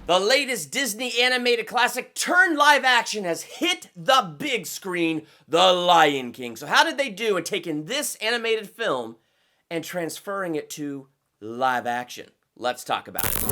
The latest Disney animated classic turned live action has hit the big screen, The Lion King. So how did they do in taking this animated film and transferring it to live action? Let's talk about it.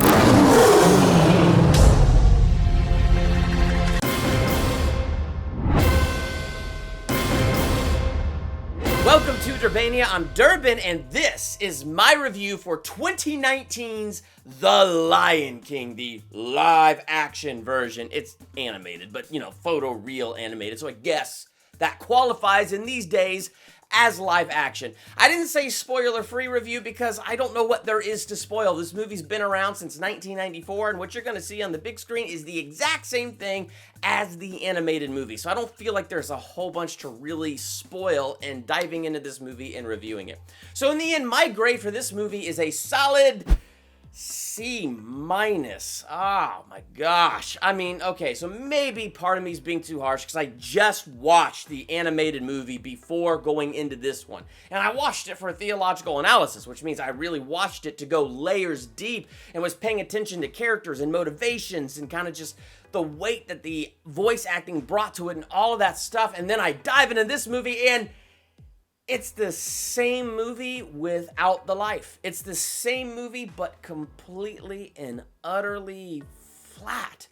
Welcome to Durbania. I'm Durbin, and this is my review for 2019's The Lion King, the live-action version. It's animated, but, photo-real animated, so I guess that qualifies in these days as live action. I didn't say spoiler-free review because I don't know what there is to spoil. This movie's been around since 1994, and what you're going to see on the big screen is the exact same thing as the animated movie. So I don't feel like there's a whole bunch to really spoil in diving into this movie and reviewing it. So in the end, my grade for this movie is a solid C-. Oh my gosh. Okay, so maybe part of me is being too harsh because I just watched the animated movie before going into this one. And I watched it for a theological analysis, which means I really watched it to go layers deep and was paying attention to characters and motivations and kind of just the weight that the voice acting brought to it and all of that stuff. And then I dive into this movie and it's the same movie without the life. It's the same movie, but completely and utterly flat.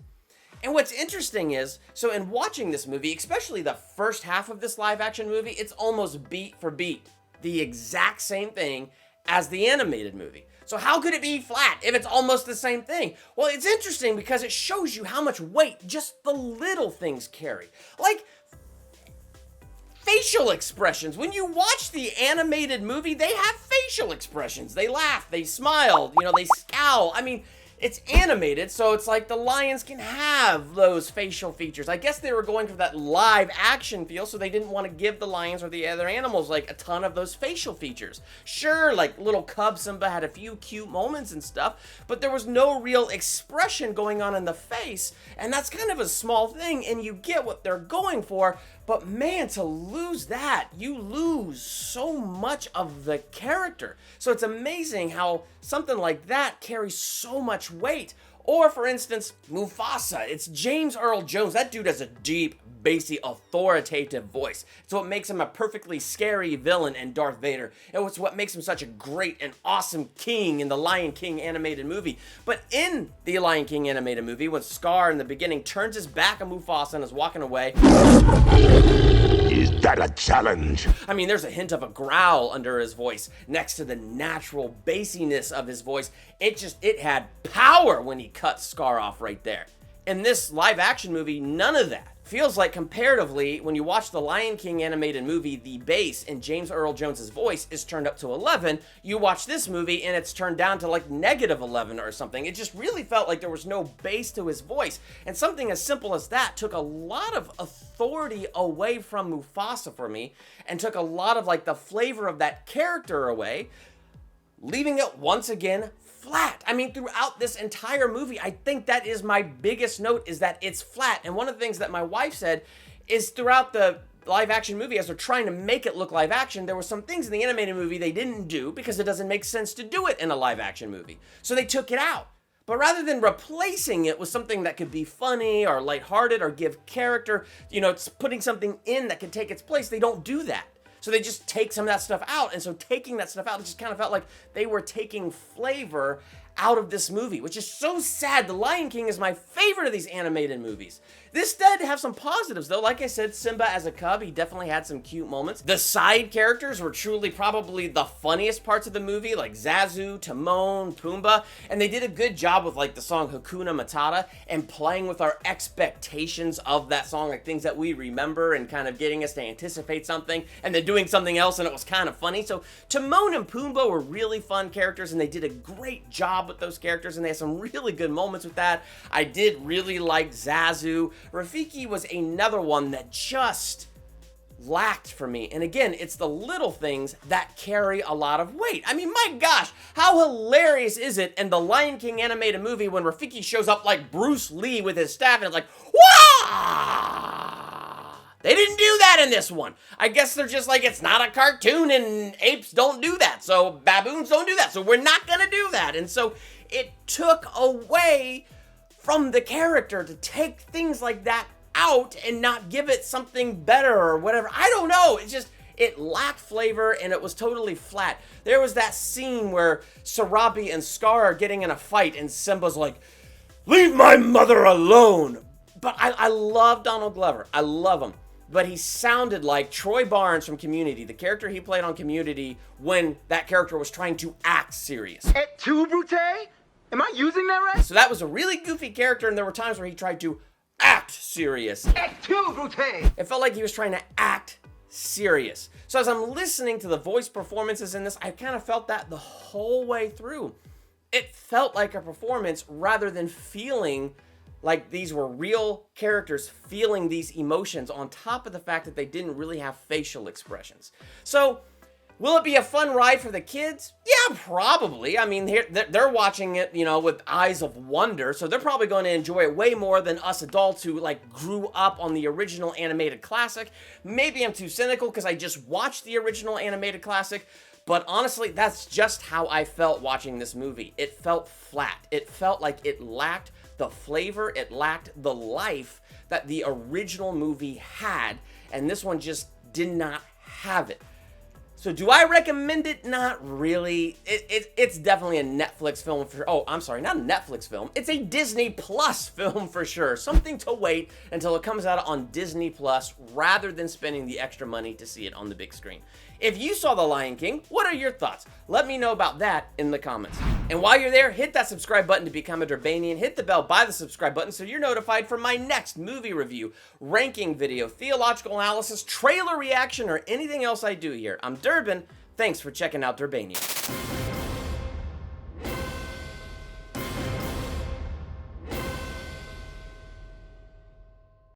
And what's interesting is, so in watching this movie, especially the first half of this live action movie, it's almost beat for beat the exact same thing as the animated movie. So how could it be flat if it's almost the same thing? Well, it's interesting because it shows you how much weight just the little things carry. Like facial expressions. When you watch the animated movie, they have facial expressions. They laugh, they smile, they scowl. It's animated, so it's like the lions can have those facial features. I guess they were going for that live action feel, so they didn't want to give the lions or the other animals like a ton of those facial features. Sure, like little cub Simba had a few cute moments and stuff, but there was no real expression going on in the face, and that's kind of a small thing, and you get what they're going for. But man, to lose that, you lose so much of the character. So it's amazing how something like that carries so much weight. Or for instance, Mufasa. It's James Earl Jones. That dude has a deep, bassy, authoritative voice. It's what makes him a perfectly scary villain in Darth Vader. It's what makes him such a great and awesome king in the Lion King animated movie. But in the Lion King animated movie, when Scar in the beginning turns his back on Mufasa and is walking away, is that a challenge? There's a hint of a growl under his voice next to the natural bassiness of his voice. It had power when he cut Scar off right there. In this live action movie, none of that. Feels like comparatively, when you watch the Lion King animated movie, the bass in James Earl Jones' voice is turned up to 11. You watch this movie and it's turned down to like -11 or something. It just really felt like there was no bass to his voice. And something as simple as that took a lot of authority away from Mufasa for me and took a lot of like the flavor of that character away, leaving it once again flat. Throughout this entire movie, I think that is my biggest note, is that it's flat. And one of the things that my wife said is throughout the live action movie, as they're trying to make it look live action, there were some things in the animated movie they didn't do because it doesn't make sense to do it in a live action movie. So they took it out. But rather than replacing it with something that could be funny or lighthearted or give character, it's putting something in that can take its place, they don't do that. So they just take some of that stuff out. And so taking that stuff out, it just kind of felt like they were taking flavor out of this movie, which is so sad. The Lion King is my favorite of these animated movies. This did have some positives, though. Like I said, Simba as a cub, he definitely had some cute moments. The side characters were truly probably the funniest parts of the movie, like Zazu, Timon, Pumbaa, and they did a good job with like the song Hakuna Matata and playing with our expectations of that song, like things that we remember and kind of getting us to anticipate something and then doing something else, and it was kind of funny. So Timon and Pumbaa were really fun characters, and they did a great job with those characters, and they had some really good moments with that. I did really like Zazu. Rafiki was another one that just lacked for me. And again, it's the little things that carry a lot of weight. My gosh, how hilarious is it in the Lion King animated movie when Rafiki shows up like Bruce Lee with his staff and it's like, wah! They didn't do that in this one. I guess they're just like, it's not a cartoon and apes don't do that. So baboons don't do that. So we're not going to do that. And so it took away from the character to take things like that out and not give it something better or whatever. I don't know. It lacked flavor and it was totally flat. There was that scene where Sarabi and Scar are getting in a fight and Simba's like, "Leave my mother alone." But I love Donald Glover. I love him. But he sounded like Troy Barnes from Community, the character he played on Community when that character was trying to act serious. Et tu, Brute? Am I using that right? So that was a really goofy character, and there were times where he tried to act serious. Et tu, Brute? It felt like he was trying to act serious. So as I'm listening to the voice performances in this, I kind of felt that the whole way through. It felt like a performance rather than feeling like these were real characters feeling these emotions, on top of the fact that they didn't really have facial expressions. So, will it be a fun ride for the kids? Yeah, probably. I mean, they're watching it, with eyes of wonder, so they're probably going to enjoy it way more than us adults who, grew up on the original animated classic. Maybe I'm too cynical because I just watched the original animated classic, but honestly, that's just how I felt watching this movie. It felt flat. It felt like it lacked the flavor, it lacked the life that the original movie had, and this one just did not have it. So do I recommend it? Not really. It's definitely a Netflix film for, oh, I'm sorry, not a Netflix film. It's a Disney Plus film for sure. Something to wait until it comes out on Disney Plus rather than spending the extra money to see it on the big screen. If you saw The Lion King, what are your thoughts? Let me know about that in the comments. And while you're there, hit that subscribe button to become a Durbanian. Hit the bell by the subscribe button so you're notified for my next movie review, ranking video, theological analysis, trailer reaction, or anything else I do here. I'm Durbin. Thanks for checking out Durbania.